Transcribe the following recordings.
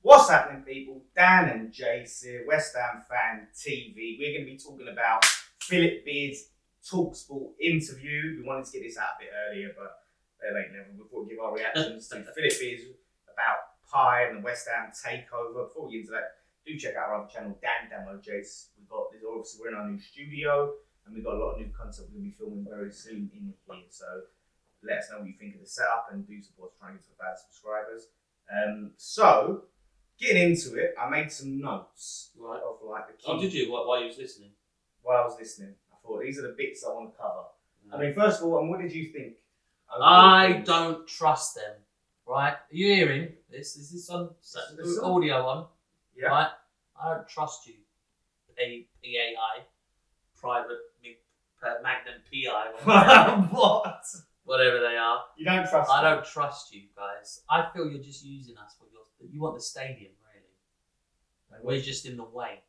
What's happening, people? Dan and Jace here, West Ham Fan TV. We're going to be talking about Phillip Beard's TalkSport interview. We wanted to get this out a bit earlier, but before we give our reactions to Phillip Beard's about PAI and the West Ham Takeover. Before we get into that, do check out our other channel, Dan Demo Jace. Obviously we're in our new studio and we've got a lot of new content we're going to be filming very soon in here. So let us know what you think of the setup and do support us trying to get to 1,000 subscribers. So getting into it, I made some notes of like the key. Oh, did you? While you was listening? While I was listening, I thought these are the bits I want to cover. I mean, first of all, what did you think? I don't trust them. Right? Are you hearing this? Is this on audio on? Yeah. Right? I don't trust you. PAI, private Magnum PI. What? Whatever they are. You don't trust I them? don't trust you guys. I feel you're just using us for you want the stadium, really. We're just in the way.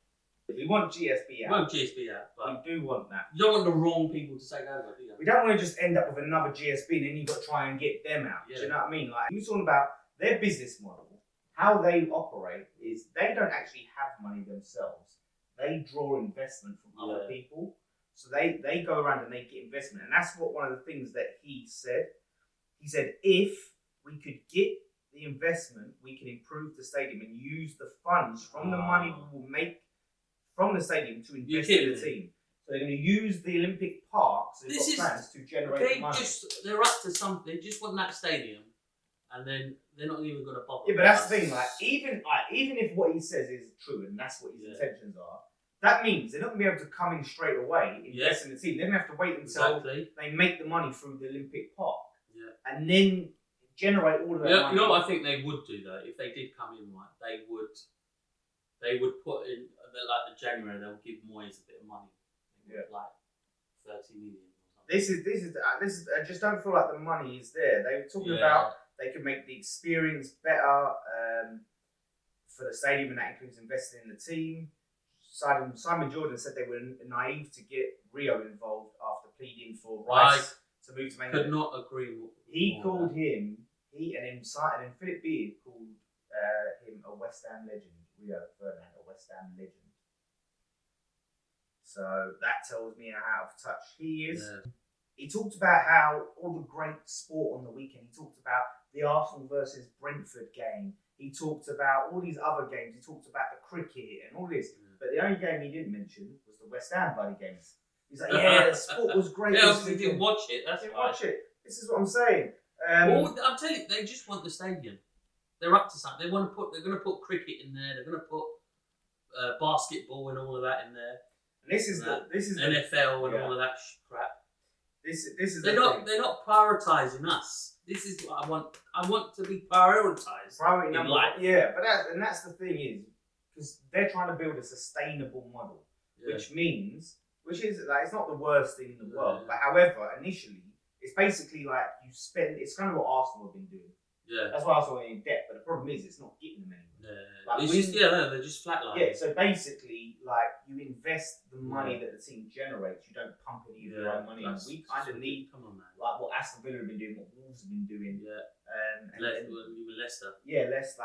We want GSB out. We want GSB out, but we do want that. you don't want the wrong people to take over, do you? We don't want to just end up with another GSB and then you've got to try and get them out. Yeah. Do you know what I mean? Like, you're talking about their business model, how they operate is they don't actually have money themselves. They draw investment from other people. So they go around and they get investment. And that's what one of the things that he said. He said, if we could get the investment, we can improve the stadium and use the funds from the money we will make from the stadium to invest in the team. So they're going to use the Olympic Park, so they've got plans to generate the money. They're up to something. They just want that stadium, and then they're not even going to bother. Yeah, but that's the thing. Like, even if what he says is true and that's what his intentions are, that means they're not going to be able to come in straight away, invest in the team. They're going to have to wait until they make the money through the Olympic Park, and then generate all of that money. You know what I think they would do though? If they did come in, right, they would put in like the January. They'll give Moyes a bit of money. Like 30 million or something. This is. I just don't feel like the money is there. They were talking about they could make the experience better for the stadium, and that includes investing in the team. Simon Jordan said they were naive to get Rio involved after pleading for Rice to move to Man United. Could not agree with He called him. He and then Phillip Beard called him a West Ham legend. Rio Ferdinand, a West Ham legend. So that tells me how out of touch he is. Yeah. He talked about how all the great sport on the weekend. He talked about the Arsenal versus Brentford game. He talked about all these other games. He talked about the cricket and all this. But the only game he didn't mention was the West Ham bloody games. He's like, the sport was great. We didn't watch it. Watch it. This is what I'm saying. Well, I'm telling you, they just want the stadium. They're up to something. They're going to put cricket in there. They're going to put basketball and all of that in there. And this is NFL and all of that crap. This is they're not prioritising us. This is what I want. I want to be prioritised. Priority number one. Yeah, but that's the thing is because they're trying to build a sustainable model, which is like it's not the worst thing in the world. But however, initially it's basically like it's kind of what Arsenal have been doing. Yeah, that's why Arsenal are in debt. But the problem is it's not getting them anywhere. They're just flatlining. Yeah, so basically, like you invest the money that the team generates. You don't pump any of your own money. We kind of need like what Aston Villa have been doing, what Wolves have been doing. Yeah, and even Leicester. Yeah, Leicester.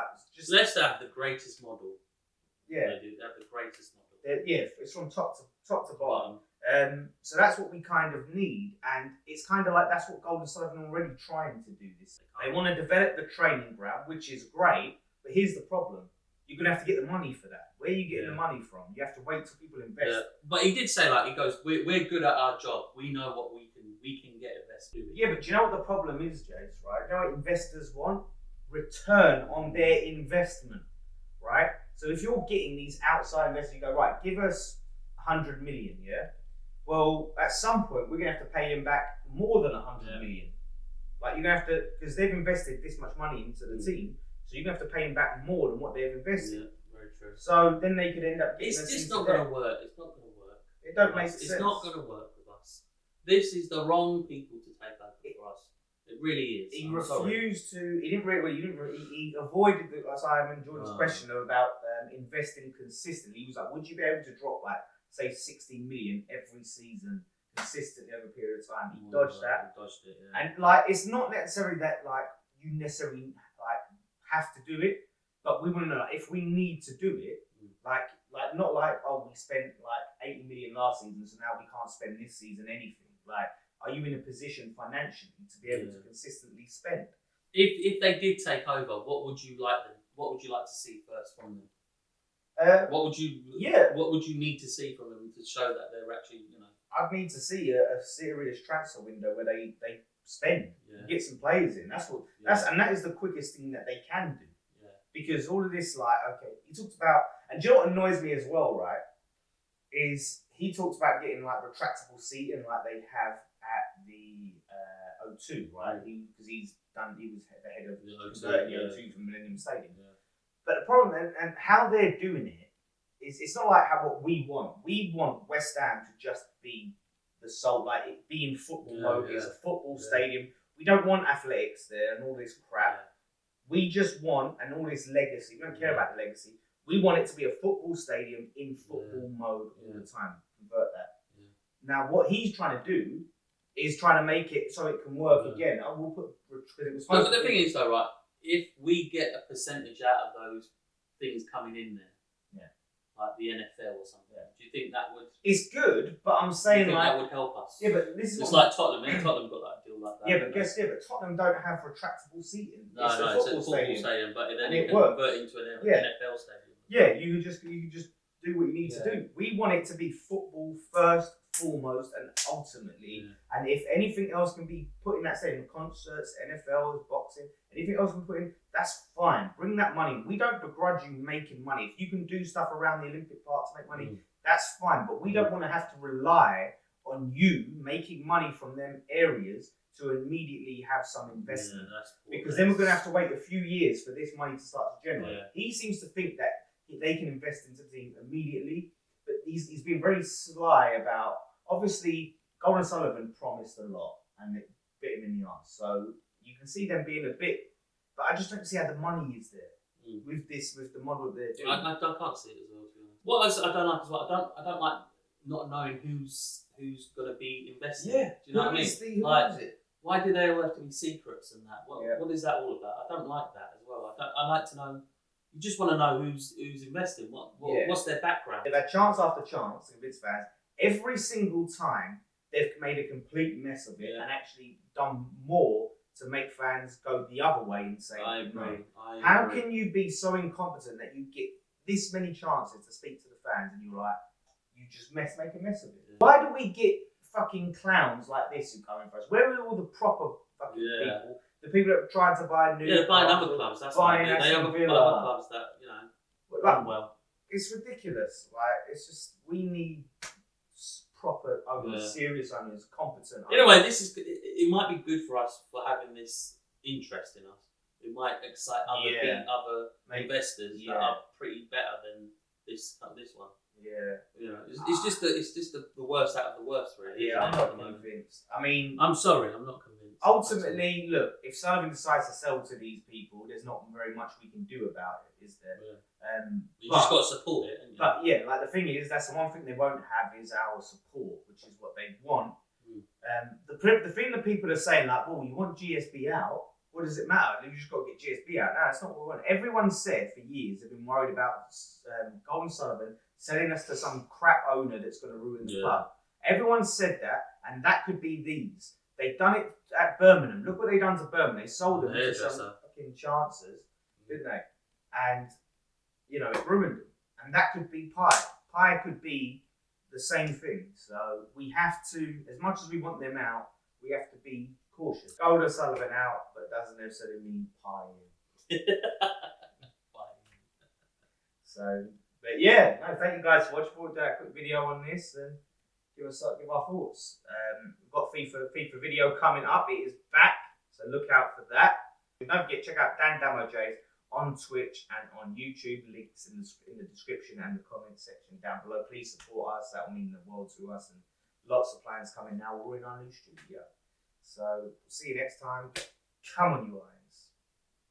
Leicester have the greatest model. Yeah, they have the greatest model. It's from top to bottom. So that's what we kind of need, and it's kind of like that's what Golden Sullivan are already trying to do. They want to develop the training ground, which is great, but here's the problem: you're gonna have to get the money for that. Where are you getting the money from? You have to wait till people invest. Yeah. But he did say he goes, we're good at our job. We know what we can get invested. Yeah, but do you know what the problem is, Jace? Right? You know what investors want? Return on their investment, right? So if you're getting these outside investors, you go, right, give us 100 million, yeah? Well, at some point, we're going to have to pay him back more than 100 million. Like, you're going to have to, because they've invested this much money into the team, so you're going to have to pay him back more than what they've invested. Yeah, very true. So then they could end up getting It's just not going to work. It's not going to work. It don't make sense. It's not going to work with us. This is the wrong people to take over for us. It really is. He refused to. He didn't really. He avoided Simon Jordan's question about investing consistently. He was like, "Would you be able to drop say 60 million every season consistently over a period of time?" He dodged that. He dodged it. Yeah. And it's not necessarily that you necessarily have to do it, But we want to know like, if we need to do it, like not like we spent like 80 million last season, so now we can't spend this season anything. Like, are you in a position financially to be able to consistently spend? If they did take over, what would you like to see first from them? What would you need to see from them to show that they're actually, I'd need to see a serious transfer window where they spend, get some players in. And that is the quickest thing that they can do. Yeah. Because all of this, like, okay, he talks about, and do you know what annoys me as well, right? Is he talks about getting like retractable seating like they have at the O2, right? Because he was the head of the O2 from Millennium Stadium. Yeah. But the problem and how they're doing it is it's not like what we want. We want West Ham to just be the sole, like it being football mode. It's a football stadium. We don't want athletics there and all this crap. We just want, and all this legacy. We don't care about the legacy. We want it to be a football stadium in football mode all the time. Convert that. Yeah. Now, what he's trying to do is trying to make it so it can work again. I will put because it was. But the thing is, though, right? If we get a percentage out of those things coming in there, like the NFL or something, do you think that would? It's good, but I'm saying that would help us. Yeah, but this is it's like Tottenham. Tottenham got that deal like that. Yeah, but Tottenham don't have retractable seating. It's a football stadium, but then it can convert into an NFL stadium. Yeah, you can just do what you need to do. We want it to be football first, foremost, and ultimately. And if anything else can be put in that stadium, concerts, NFLs, boxing, anything else can be put in, that's fine. Bring that money. We don't begrudge you making money. If you can do stuff around the Olympic Park to make money, that's fine. But we don't want to have to rely on you making money from them areas to immediately have some investment. Because then we're going to have to wait a few years for this money to start to generate. He seems to think that they can invest into the team immediately, but he's been very sly about. Obviously, Golden Sullivan promised a lot, and it bit him in the arse. So you can see them being a bit, but I just don't see how the money is there with the model they're doing. I can't see it as well. To be honest. What else I don't like as well. I don't like not knowing who's going to be investing. Yeah, do you know what I mean? Who is it? Why do they all have to be secrets and that? What is that all about? I don't like that as well. I like to know. You just want to know who's investing. What's their background? They've had chance after chance to convince fans. Every single time they've made a complete mess of it and actually done more to make fans go the other way and say, I agree. How can you be so incompetent that you get this many chances to speak to the fans and you're like, you just make a mess of it? Yeah. Why do we get fucking clowns like this who come in for us? Where are all the proper fucking people? The people that tried to buy new they're buying other clubs. That's why they have other clubs that run well. It's ridiculous. Like it's just we need proper owners, serious owners, competent owners. Anyway, it might be good for us for having this interest in us. It might excite other investors that are pretty better than this one. Yeah, it's just the worst out of the worst, really. Yeah, I'm not convinced. I mean, I'm sorry, I'm not convinced. Ultimately, look, if Sullivan decides to sell to these people, there's not very much we can do about it, is there? Yeah. You just got to support it. But yeah, like the thing is, that's the one thing they won't have is our support, which is what they want. The thing that people are saying, like, oh, you want GSB out? What does it matter? You just got to get GSB out. No, that's not what we want. Everyone said for years they've been worried about Golden Sullivan selling us to some crap owner that's going to ruin the club. Everyone said that, and that could be these. They've done it at Birmingham. Look what they've done to Birmingham. They sold them to some fucking chancers, didn't they? And, it ruined them. And that could be PAI. PAI could be the same thing. So we have to, as much as we want them out, we have to be cautious. Golden Sullivan out, but doesn't necessarily mean PAI in. So, but yeah, no, thank you guys for watching. We'll do a quick video on this and give our thoughts. We've got FIFA video coming up. It is back, so look out for that. Don't forget, check out Dan Damo J's on Twitch and on YouTube. Links in the description and the comment section down below. Please support us. That will mean the world to us. And lots of plans coming now. We're in our new studio. So see you next time. Come on, you guys.